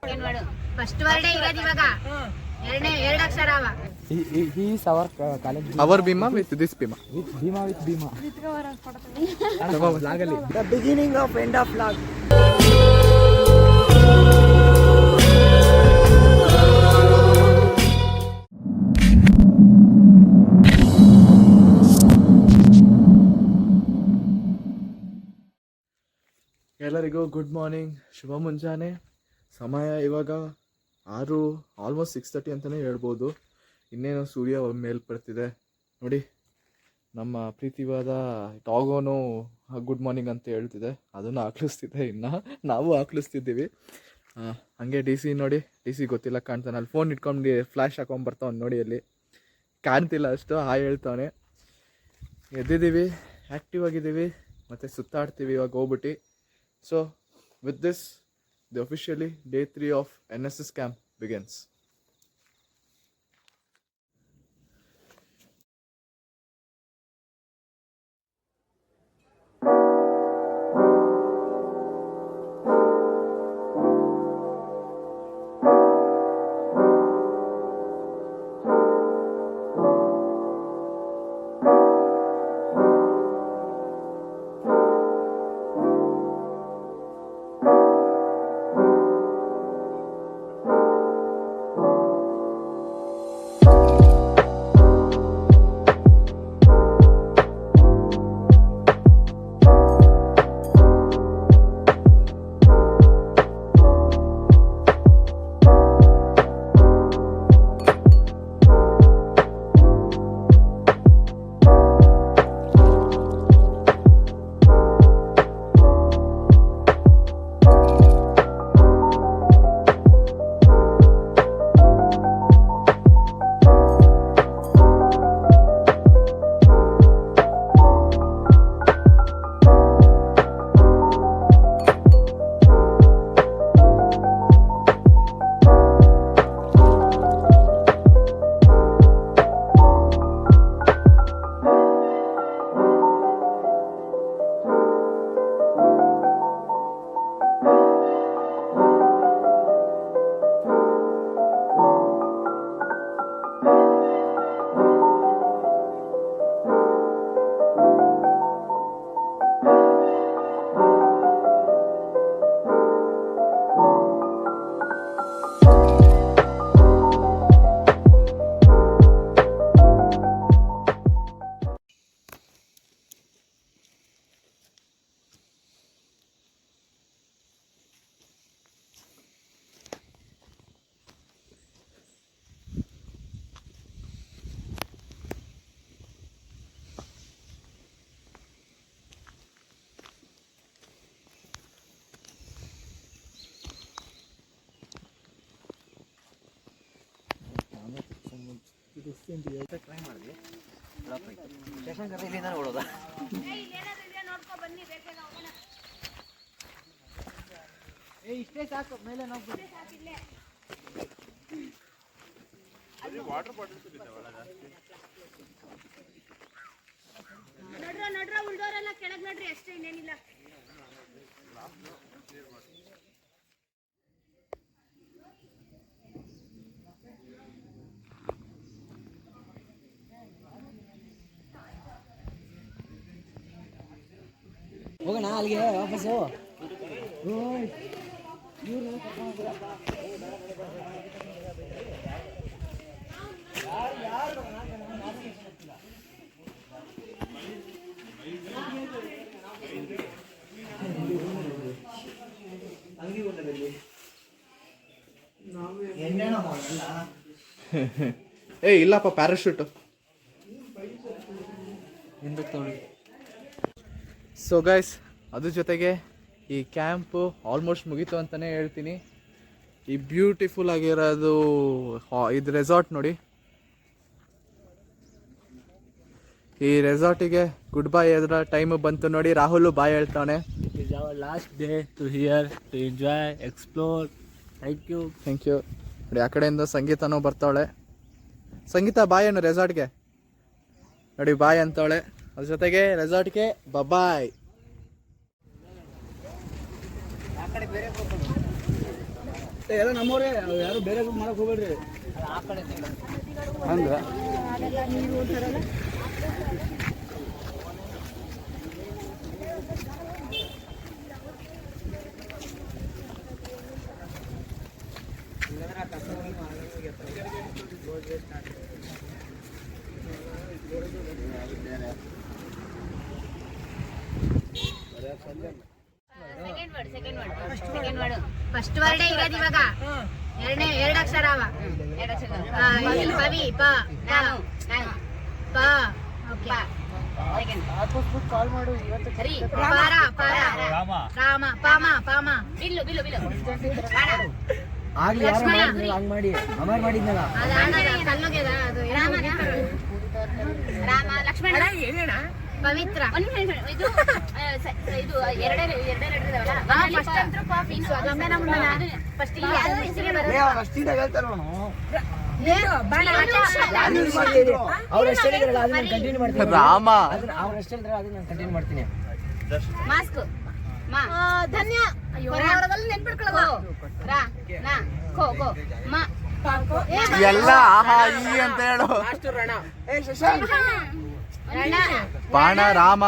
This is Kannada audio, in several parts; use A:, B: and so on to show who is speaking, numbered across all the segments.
A: ಫಸ್ಟ್ ವರ್ಡೇ ಇರೋದು ಇವಾಗ ಎರಡು ಅಕ್ಷರ ಅವ.
B: He is our college.
C: Our Bhima with this Bhima.
B: With Bhima, with Bhima.
C: Lagali.
B: The beginning of end of lag.
C: ಎಲ್ಲರಿಗೂ ಗುಡ್ ಮಾರ್ನಿಂಗ್, ಶುಭ ಮುಂಜಾನೆ. ಸಮಯ ಇವಾಗ 6, ಆಲ್ಮೋಸ್ಟ್ 6:30 ಅಂತಲೇ ಹೇಳ್ಬೋದು. ಇನ್ನೇನು ಸೂರ್ಯ ಮೇಲ್ಪಡ್ತಿದೆ ನೋಡಿ. ನಮ್ಮ ಪ್ರೀತಿವಾದ ಟಾಗೋನು ಗುಡ್ ಮಾರ್ನಿಂಗ್ ಅಂತ ಹೇಳ್ತಿದೆ, ಅದನ್ನು ಆಕಳಿಸ್ತಿದೆ. ಇನ್ನು ನಾವು ಆಕಳಿಸ್ತಿದ್ದೀವಿ. ಹಾಗೆ ಡಿ ಸಿ ನೋಡಿ, ಡಿ ಸಿ ಗೊತ್ತಿಲ್ಲ ಕಾಣ್ತಾನೆ, ಅಲ್ಲಿ ಫೋನ್ ಇಟ್ಕೊಂಡು ಫ್ಲ್ಯಾಶ್ ಹಾಕೊಂಡ್ಬರ್ತಾವನು ನೋಡಿ, ಅಲ್ಲಿ ಕಾಣ್ತಿಲ್ಲ ಅಷ್ಟು. ಹಾಯ್ ಹೇಳ್ತಾವನೆ. ಎದ್ದಿದ್ದೀವಿ, ಆ್ಯಕ್ಟಿವ್ ಆಗಿದ್ದೀವಿ, ಮತ್ತು ಸುತ್ತಾಡ್ತೀವಿ ಇವಾಗ ಹೋಗ್ಬಿಟ್ಟು. So, with this, the officially day 3 of NSS camp begins.
B: Try ಮಾಡಿದ್ವಿ, ಸ್ಟೇಷನ್ ಇಲ್ಲಿಂದ ನೋಡೋದಾ? ಇಷ್ಟೇ ಸಾಕು, ಮೇಲೆ ನೋಡ್ಬಿಡಿ.
A: ವಾಟರ್ ಬಾಟಲ್ ನಡ್ರ ಉಳ್ದೋರೆಲ್ಲ ಕೆಳಗ್ ನಡ್ರಿ, ಅಷ್ಟೇ, ಇನ್ನೇನಿಲ್ಲ.
B: ಹೋಗೋಣ ಅಲ್ಲಿಗೆ ವಾಪಸ್ಸು.
C: ಏ ಇಲ್ಲಪ್ಪ, ಪ್ಯಾರಾಶೂಟು
B: ಹಿಂದಕ್ಕೆ ತೊಗೊಳ್ಳಿ.
C: ಸೊ ಗೈಸ್, ಅದ್ರ ಜೊತೆಗೆ ಈ ಕ್ಯಾಂಪು ಆಲ್ಮೋಸ್ಟ್ ಮುಗೀತು ಅಂತಲೇ ಹೇಳ್ತೀನಿ. ಈ ಬ್ಯೂಟಿಫುಲ್ ಆಗಿರೋದು ಇದು ರೆಸಾರ್ಟ್ ನೋಡಿ. ಈ ರೆಸಾರ್ಟಿಗೆ ಗುಡ್ ಬೈ ಎದ್ರ ಟೈಮ್ ಬಂತು ನೋಡಿ. ರಾಹುಲ್ ಬಾಯ್ ಹೇಳ್ತಾನೆ.
B: It is our last day to here to enjoy, explore. Thank you.
C: ನೋಡಿ, ಆ ಕಡೆಯಿಂದ ಸಂಗೀತನೂ ಬರ್ತಾವಳೆ. ಸಂಗೀತ ಬಾಯ್ ಏನು ರೆಸಾರ್ಟ್ಗೆ ನೋಡಿ, ಬಾಯ್ ಅಂತವಳೆ. ಅದ್ರ ಜೊತೆಗೆ ರೆಸಾರ್ಟ್ಗೆ ಬಾಯ್.
D: ಎಲ್ಲ ನಮ್ಮವ್ರೆ ಯಾರು ಬೇರೆ ಮಾಡಕ್ ಹೋಗ್ಬೇಡ್ರಿ ಹಂಗ
A: ಸೆಕೆಂಡ್ ವರ್ಡ್ ಫಸ್ಟ್ ವರ್ಡೇ ಇರೋದು ಇವಾಗ ಎರಡು ಅಕ್ಷರ ಅವ ಪವಿ ಪ ಪ ಓಕೆ ಪಾರ ಪಾರ ರಾಮ ಪಾಮ ಪಾಮ ಬಿಲ್ಲು ಬಿಲ್ಲು ಬಿಲ್ಲು
D: ಹಂಗ್ ಮಾಡಿ ಅಮರ್ ಮಾಡಿದ್ನಲ್ಲ
A: ಕಲ್ಲುಗೆದ ಅದು ರಾಮ ಲಕ್ಷ್ಮಣ ಪವಿತ್ರ ಇದು ಇದು ಎರಡೇ
C: ರಾಮ
D: ಕಂಟಿನ್ಯೂ ಮಾಡ್ತೀನಿ
A: ಮಾಸ್ಕ್ ಧನ್ಯ ನೆನ್ಪಿಡ್ಕೊಳ್ಳೋ ರಾ ನಾ ಕೋ ಕೋ ಮ
C: ಎಲ್ಲ ಆಹಾ ಈ ಅಂತ ಹೇಳು. ಬಾಣ ರಾಮ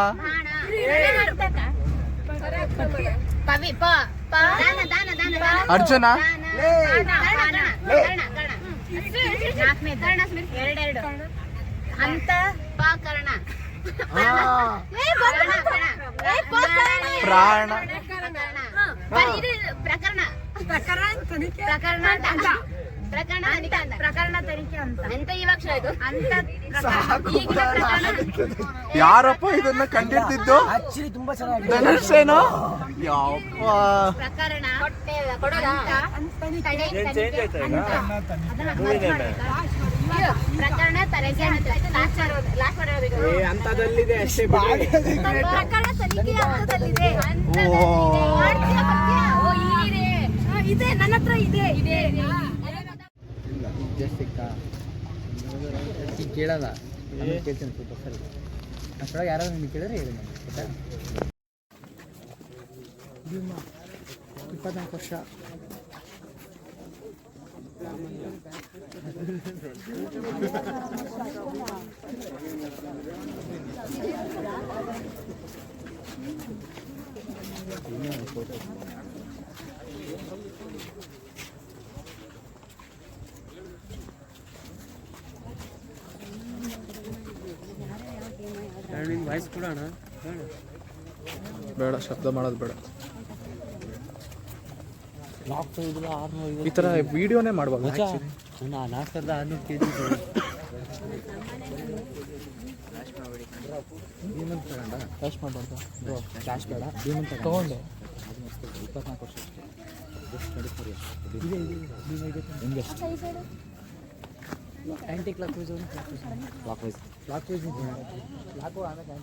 A: ಪವಿ ಪ ದಾನ ದಾನ ದಾನ
C: ಅರ್ಜುನ
A: ಎರಡೆರಡು ಅಂತ ಪ ಕರ್ಣ
C: ಪ್ರಾಣ
A: ಪ್ರಕರಣ ಪ್ರಕರಣ ಪ್ರಕರಣ ತನಿಖೆ ಅಂತ ಎಂತ ಇವಾಗ ಇದು ಅಂತ
C: ಯಾರಪ್ಪ ಇದನ್ನ ಕಂಡಿಡ್ತಿದ್ದು?
D: ಆಕ್ಚುಲಿ ತುಂಬಾ ಚೆನ್ನಾಗಿ
C: ಧನುಷೇನೋ ಯಪ್ಪ
A: ಪ್ರಕರಣ ಪ್ರಕರಣ ತನಿಖೆ
D: ಅಂತದಲ್ಲಿದೆ ಅಷ್ಟೇ
A: ಪ್ರಕರಣ ತನಿಖೆ ಹಂತದಲ್ಲಿದೆ ಇದೆ ನನ್ನ ಹತ್ರ ಇದೆ ಇದೆ
D: ಸಿಕ್ಕಾ ಈಗ ಕೇಳಲ್ಲ ಕೇಳ್ತೀನಿ ಸ್ವಲ್ಪ ಸರಿ ಅಷ್ಟೊಳಗೆ ಯಾರಾದ್ರೂ ನಿಮಗೆ ಕೇಳಿದ್ರೆ ಹೇಳಿ ನಾನು 24 ವರ್ಷ ವಾಯ್ಸ್ ಕೊಡೋಣ
C: ಬೇಡ, ಶಬ್ದ ಮಾಡೋದು ಬೇಡ.
D: $4,600
C: ಈ ಥರ ವಿಡಿಯೋನೇ ಮಾಡ್ಬೋದು.
D: 4,600 kg ಕ್ಯಾಶ್ ಮಾಡಬಾರ್ದು ಕ್ಯಾಶ್ ಬೇಡ ಭೀಮಂತ ತೊಗೊಂಡೆ 24 ವರ್ಷ ಅಷ್ಟೇ anticlockwise clockwise ಆಮೇಲೆ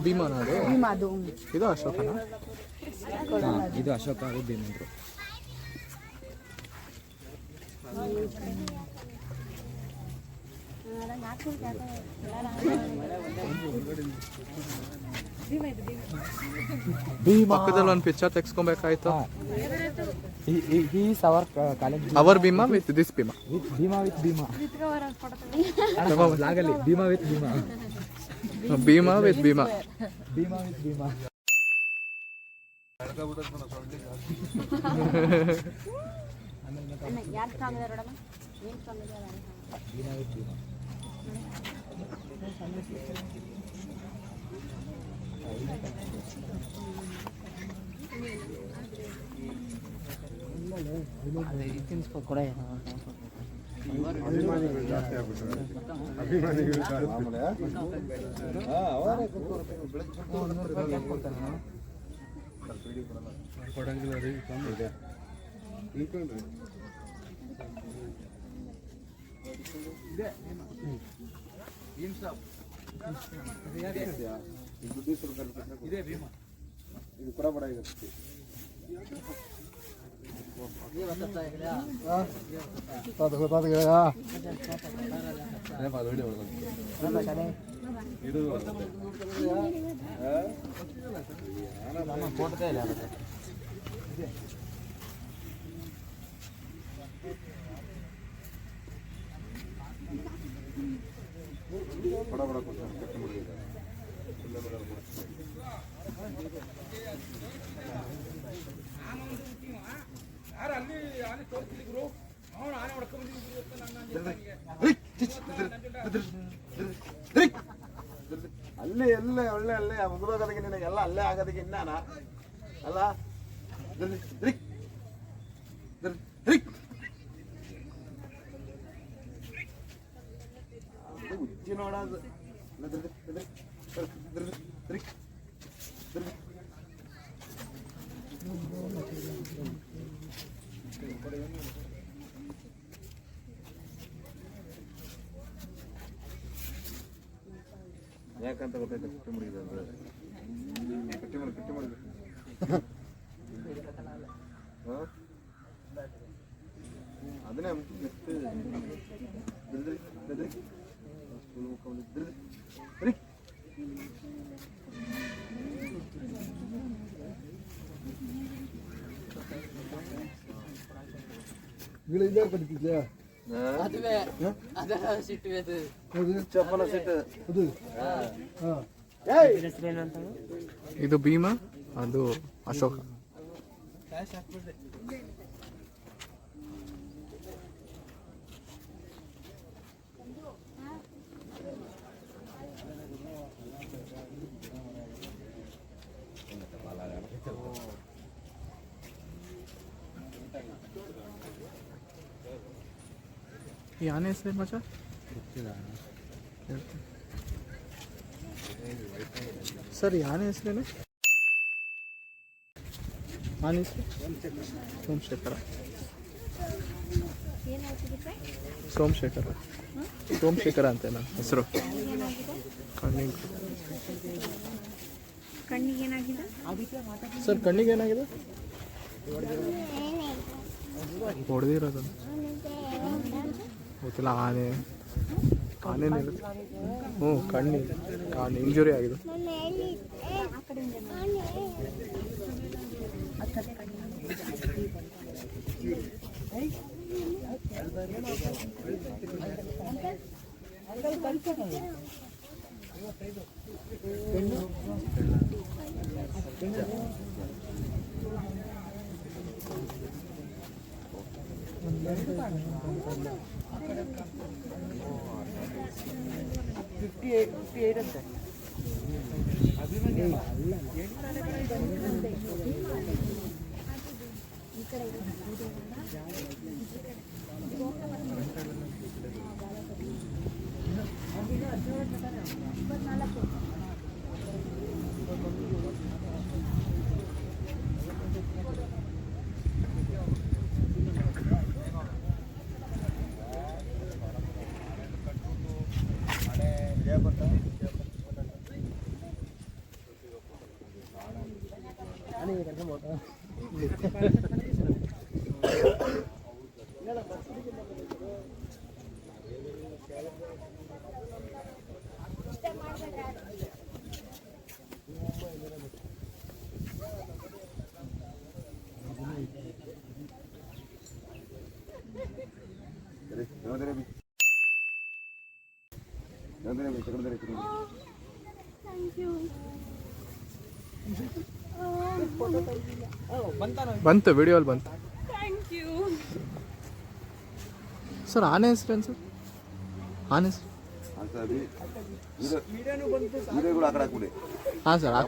C: ಭೀಮನ ಅದು ಇದು ಅಶೋಕನ
D: ಇದು ಅಶೋಕ ಅದು ಭೀಮಂದ್ರು
C: ಪಕ್ಕದಲ್ಲಿ ಒಂದು ಪಿಕ್ಚರ್ ತೆಗ್ಸ್ಕೊಬೇಕಾಯ್ತು. ಅವರ್ Bhima with this Bhima
D: with Bhima ಆಗಲಿ Bhima with Bhima
C: Bhima with Bhima.
D: Bhima with Bhima.
A: ಯಾರು ಸ್ಟ್ರಾಂಗ್ ಇದಾರೆ ನೋಡಮ್ಮ, ಏನು ಸ್ಟ್ರಾಂಗ್ ಇದಾರೆ?
D: ಭೀಮಾ ವಿತ್ ಭೀಮಾ. ತಿನ್ಸ್ಕೊ ಕೊಡ.
E: ಅಭಿಮಾನಿಗಳು ಜಾಸ್ತಿ ಆಗ್ಬಿಟ್ರೆ ಅಭಿಮಾನಿಗಳು ಕೊಡಂಗಿಲ್ಲ ರೀ ಇದೆ ತಿಳ್ಕೊಂಡ್ರಿ ಇದೆ ಭೀಮಾ ಇದು ಕೂಡ ಬಡ ಇದೆ. ಬಡ ಬಡ ಕಟ್ಟಿ ಮಾಡಿದ್ದಾರೆ. ಅಲ್ಲೇ ಎಲ್ಲ ಒಳ್ಳೆ ಅಲ್ಲೇ ಮುಗಿದೋಗೋದಕ್ಕೆ ನಿನಗೆಲ್ಲ ಅಲ್ಲೇ ಆಗೋದಕ್ಕೆ ಇನ್ನಾನ ಅಲ್ಲ. ಉಚ್ಚಿ ನೋಡೋದು ಯಾಕಂತ ಗೊತ್ತಾಯ್ತು. ಕಟ್ಟಿ ಮುಡಿದ ಕಟ್ಟಿ ಮಾಡಿ ಅದನ್ನೇ ಚಪ್ಪಲ ಸಿಟ್ಟು.
C: ಇದು ಭೀಮಾ, ಅದು ಅಶೋಕ. ಈ ಆನೆ ಹೆಸರು ಮಚ್ಚ ಸರ್, ಈ ಆನೆ ಹೆಸರೇನು? ಆನೆ ಹೆಸರು ಸೋಮಶೇಖರ. ಸೋಮಶೇಖರ ಅಂತ ನನ್ನ ಹೆಸರು.
A: ಕಣ್ಣಿಗೆ ಏನಾಗಿದೆ
C: ಸರ್? ಕಣ್ಣಿಗೆ ಏನಾಗಿದೆ? ಹೊಡೆದಿರೋದು ಗೊತ್ತಿಲ್ಲ. ಆನೆ ಹ್ಞೂ, ಕಣ್ಣಿಗೆ ಇಂಜುರಿ ಆಗಿದೆ. ಬಂತು ವಿಡಿಯೋಲ್ಲಿ ಬಂತು. ಸರ್ ಆನೆ ಹೆಸ್ರೇನು ಸರ್? ಆನೆ ಹೆಸ್ರು? ಹಾಂ ಸರ್ ಹಾಂ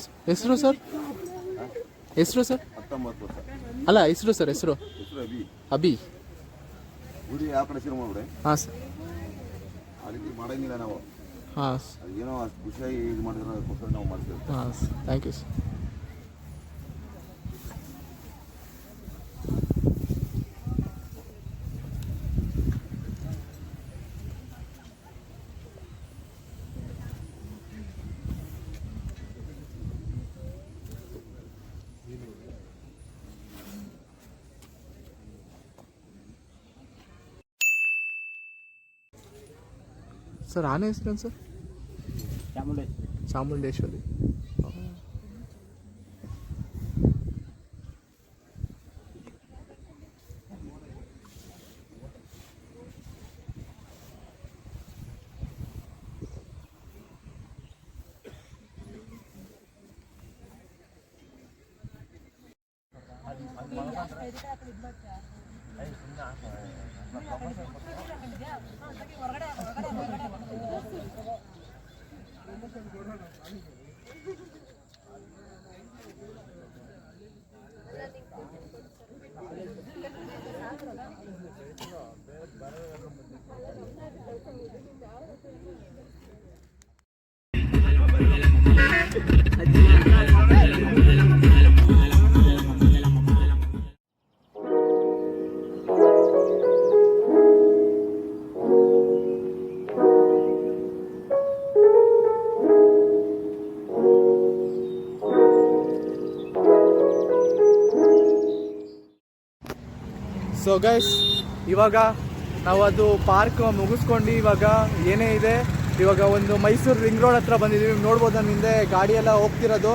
C: ಸರ್. ಹೆಸರು ಸರ್? ಹೆಸರು ಸರ್? ಅಲ್ಲ ಹೆಸರು ಸರ್, ಹೆಸರು ಅಭಿ. ಹಾಂ ಸರ್.
E: ಮಾಡಂಗಿಲ್ಲ ನಾವು.
C: ಹಾಂ
E: ಏನೋ ಅಷ್ಟು ಖುಷಿಯಾಗಿ ಇದು ಮಾಡಿದ್ರೆ ನಾವು ಮಾಡ್ತೀವಿ.
C: ಹಾಂ sir, thank you sir. Sir ಆನೆ ಹೆಸರೇನು ಸರ್? ಚಾಮುಂಡೇಶ್ವರಿ. ಸೊ ಗೈಸ್, ಇವಾಗ ನಾವು ಅದು ಪಾರ್ಕ್ ಮುಗಿಸ್ಕೊಂಡು ಇವಾಗ ಏನೇ ಇದೆ, ಇವಾಗ ಒಂದು ಮೈಸೂರು ರಿಂಗ್ ರೋಡ್ ಹತ್ರ ಬಂದಿದ್ದೀವಿ. ನೋಡ್ಬೋದು ನಮ್ಮ ಹಿಂದೆ ಗಾಡಿಯೆಲ್ಲ ಹೋಗ್ತಿರೋದು.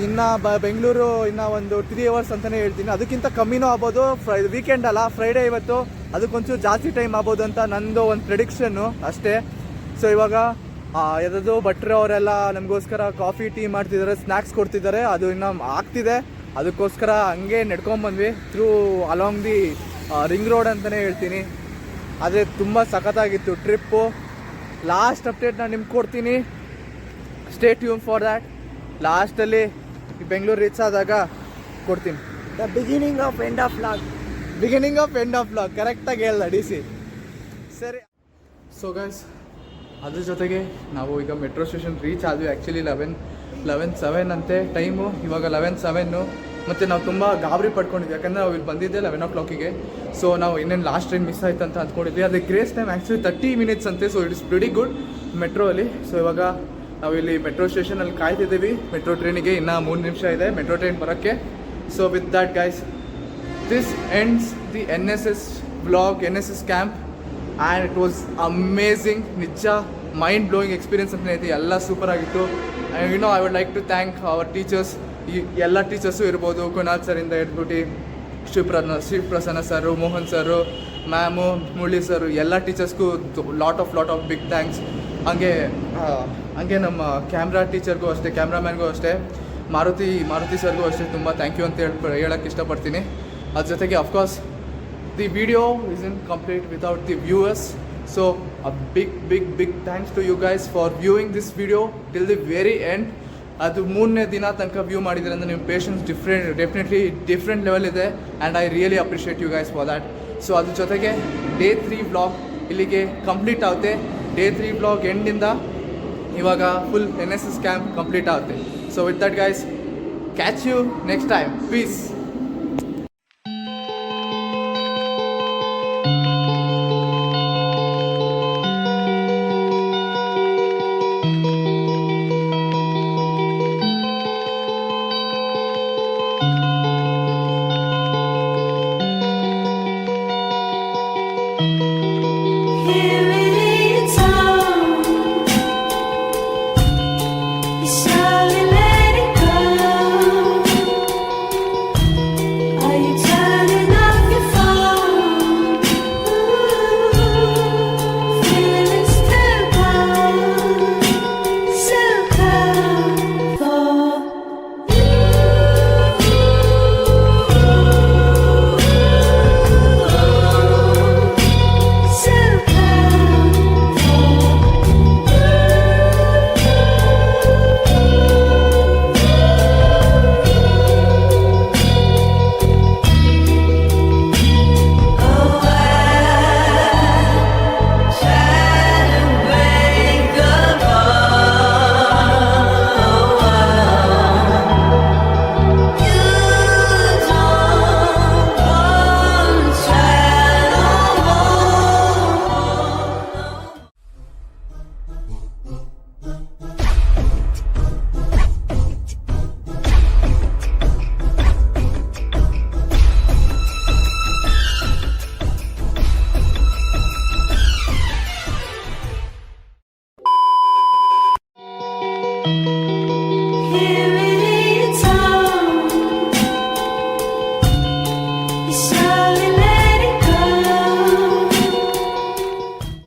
C: ಇನ್ನು ಬೆಂಗಳೂರು ಇನ್ನೂ ಒಂದು 3 hours ಅಂತಲೇ ಹೇಳ್ತೀನಿ. ಅದಕ್ಕಿಂತ ಕಮ್ಮಿನೂ ಆಗ್ಬೋದು. ವೀಕೆಂಡ್ ಅಲ್ಲ, ಫ್ರೈಡೇ ಇವತ್ತು, ಅದಕ್ಕೊಂಚೂರು ಜಾಸ್ತಿ ಟೈಮ್ ಆಗ್ಬೋದು ಅಂತ ನಂದು ಒಂದು ಪ್ರೆಡಿಕ್ಷನ್ನು ಅಷ್ಟೇ. ಸೊ ಇವಾಗ ಯಾವ್ದು ಭಟ್ರು ಅವರೆಲ್ಲ ನಮಗೋಸ್ಕರ ಕಾಫಿ ಟೀ ಮಾಡ್ತಿದ್ದಾರೆ, ಸ್ನ್ಯಾಕ್ಸ್ ಕೊಡ್ತಿದ್ದಾರೆ. ಅದು ಇನ್ನೂ ಆಗ್ತಿದೆ, ಅದಕ್ಕೋಸ್ಕರ ಹಂಗೆ ನಡ್ಕೊಂಬಂದ್ವಿ through along the ring road ಅಂತಲೇ ಹೇಳ್ತೀನಿ. ಆದರೆ ತುಂಬ ಸಖತ್ತಾಗಿತ್ತು ಟ್ರಿಪ್ಪು. ಲಾಸ್ಟ್ ಅಪ್ಡೇಟ್ ನಾನು ನಿಮ್ಗೆ ಕೊಡ್ತೀನಿ, ಸ್ಟೇ ಟ್ಯೂನ್ ಫಾರ್ ದ್ಯಾಟ್. ಲಾಸ್ಟಲ್ಲಿ ಬೆಂಗಳೂರು ರೀಚ್ ಆದಾಗ ಕೊಡ್ತೀನಿ.
D: The beginning of end of vlog.
C: Beginning of end of vlog ಕರೆಕ್ಟಾಗಿ ಹೇಳ್ದ DC. ಸರಿ. ಸೊ ಗೈಸ್, ಅದ್ರ ಜೊತೆಗೆ ನಾವು ಈಗ ಮೆಟ್ರೋ ಸ್ಟೇಷನ್ ರೀಚ್ ಆದ್ವಿ. ಆ್ಯಕ್ಚುಲಿ 11:07 ಅಂತೆ ಟೈಮು, ಇವಾಗ 11:07. ಮತ್ತು ನಾವು ತುಂಬ ಗಾಬರಿ ಪಡ್ಕೊಂಡಿದ್ವಿ, ಯಾಕಂದರೆ ನಾವು ಇಲ್ಲಿ ಬಂದಿದ್ದೆ 11 o'clock. ಸೊ ನಾವು ಇನ್ನೇನು ಲಾಸ್ಟ್ ಟ್ರೈನ್ ಮಿಸ್ ಆಯ್ತು ಅಂತ ಅಂದ್ಕೊಂಡಿದ್ವಿ. ಅದಕ್ಕೆ ಗ್ರೇಸ್ ಟೈಮ್ ಆ್ಯಕ್ಚುಲಿ 30 minutes ಅಂತೆ. So it is pretty good metro ಅಲ್ಲಿ. ಸೊ ಇವಾಗ ನಾವು ಇಲ್ಲಿ ಮೆಟ್ರೋ ಸ್ಟೇಷನಲ್ಲಿ ಕಾಯ್ತಿದ್ದೀವಿ ಮೆಟ್ರೋ ಟ್ರೈನಿಗೆ. ಇನ್ನೂ 3 ನಿಮಿಷ ಇದೆ ಮೆಟ್ರೋ ಟ್ರೈನ್ ಬರೋಕ್ಕೆ. So with that guys, this ends the NSS vlog, NSS camp. And it was amazing. ನಿಜ ಮೈಂಡ್ ಬ್ಲೋಯಿಂಗ್ ಎಕ್ಸ್ಪೀರಿಯನ್ಸ್ ಅಂತ ಐತಿ. ಎಲ್ಲ ಸೂಪರ್ ಆಗಿತ್ತು. And I would like to thank our teachers. ಈ ಎಲ್ಲ ಟೀಚರ್ಸು ಇರ್ಬೋದು, ಕುನಾಲ್ ಸರಿಂದ ಹಿಡ್ಬಿಟ್ಟು Shivaprasanna sir, Mohan sir, ma'am, Murali sir, ಎಲ್ಲ ಟೀಚರ್ಸ್ಗೂ ಲಾಟ್ ಆಫ್ ಬಿಗ್ ಥ್ಯಾಂಕ್ಸ್. ಹಂಗೆ ನಮ್ಮ ಕ್ಯಾಮ್ರಾ ಟೀಚರ್ಗೂ ಅಷ್ಟೇ, ಕ್ಯಾಮ್ರಾಮ್ಯಾನ್ಗೂ ಅಷ್ಟೇ, ಮಾರುತಿ ಸರ್ಗೂ ಅಷ್ಟೇ ತುಂಬ ಥ್ಯಾಂಕ್ ಯು ಅಂತ ಹೇಳೋಕ್ಕೆ ಇಷ್ಟಪಡ್ತೀನಿ. ಅದ್ರ ಜೊತೆಗೆ of course the video isn't complete without the viewers, so a big thanks to you guys for viewing this video till the very end. ಅದು 3ನೇ ದಿನ ತನಕ ವ್ಯೂ ಮಾಡಿದ್ರೆ ಅಂದರೆ ನಿಮ್ಮ ಪೇಷನ್ಸ್ ಡೆಫಿನೆಟ್ಲಿ ಡಿಫ್ರೆಂಟ್ ಲೆವೆಲ್ ಇದೆ. And I really appreciate you guys for that. So ಅದ್ರ ಜೊತೆಗೆ Day 3 ವ್ಲಾಗ್ ಇಲ್ಲಿಗೆ ಕಂಪ್ಲೀಟ್ ಆಗುತ್ತೆ. Day 3 ವ್ಲಾಗ್ ಎಂಡಿಂದ ಇವಾಗ ಫುಲ್ NSS ಕ್ಯಾಂಪ್ ಕಂಪ್ಲೀಟ್ ಆಗುತ್ತೆ. So with that guys, catch you next time. Peace. Bye.